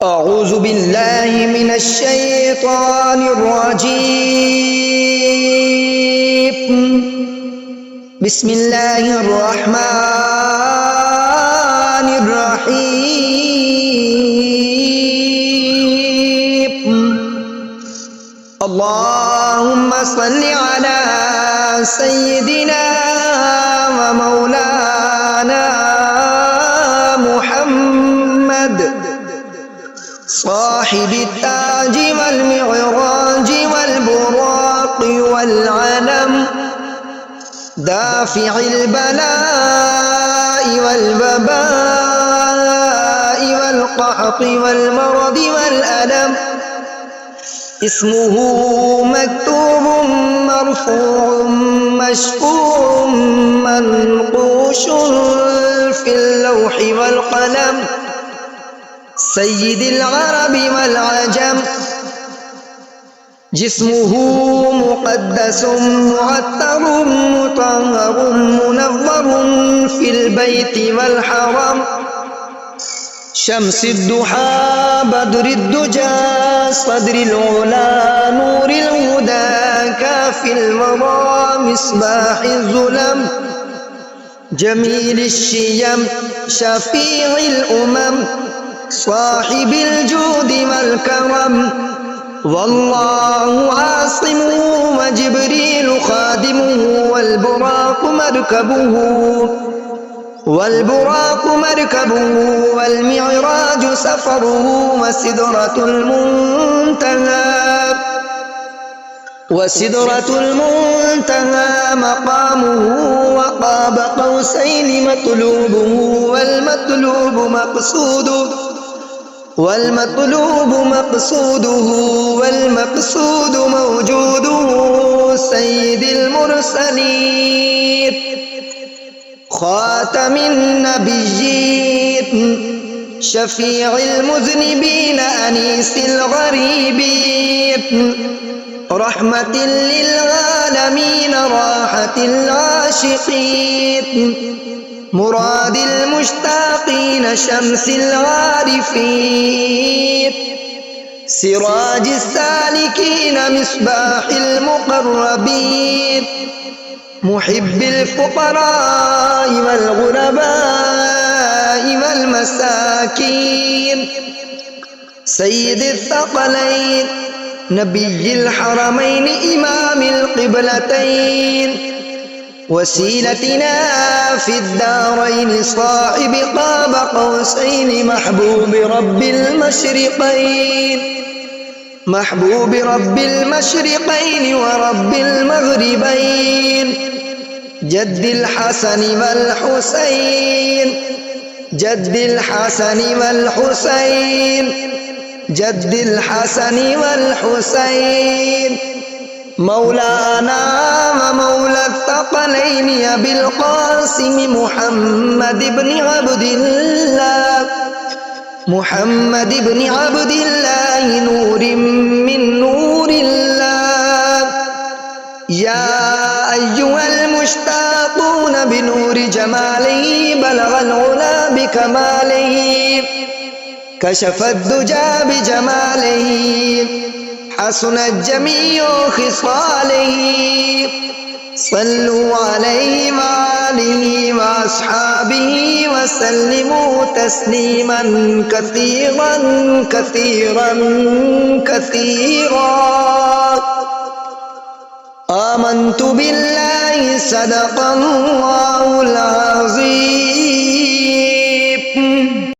أعوذ بالله من الشيطان الرجيم. بسم الله الرحمن الرحيم. اللهم صل على سيدنا ومولانا محمد صاحب التاج والمعراج والبراق والعلم، دافع البلاء والوباء والقحط والمرض والألم. اسمه مكتوب مرفوع مشفوع منقوش في اللوح والقلم. سيد العرب والعجم، جسمه مقدس معطر مطهر منور في البيت والحرم. شمس الضحى بدر الدجى صدر العلا نور الهدى كافي الورى مصباح الظلم. جميل الشيم شفيع الأمم صاحب الجود والكرم. والله عاصمه وجبريل خادمه والبراق مركبه والمعراج سفره وسدرة المنتهى مقامه. وقاب قوسين مطلوبه والمطلوب مقصوده موجوده. سيد المرسلين خاتم النبيين شفيع المذنبين أنيس الغريبين. رحمة للعالمين راحة العاشقين. مراد المشتاقين شمس العارفين. سراج السالكين مصباح المقربين. محب الفقراء والغرباء والمساكين. سيد الثقلين نبي الحرمين إمام القبلتين. وسيلتنا في الدارين صاحب قاب قوسين محبوب رب المشرقين ورب المغربين. جد الحسن والحسين. مولانا ومولى الثقلين أبي القاسم محمد بن عبد الله نور من نور الله. يا أيها المشتاقون بنور جماله بلغ العلا بكماله. كشف الدجى بجماله حسنت جميع خصاله. صلوا عليه وآله وأصحابه وسلموا تسليما كثيرا كثيرا كثيرا. آمنت بالله صدق الله العظيم.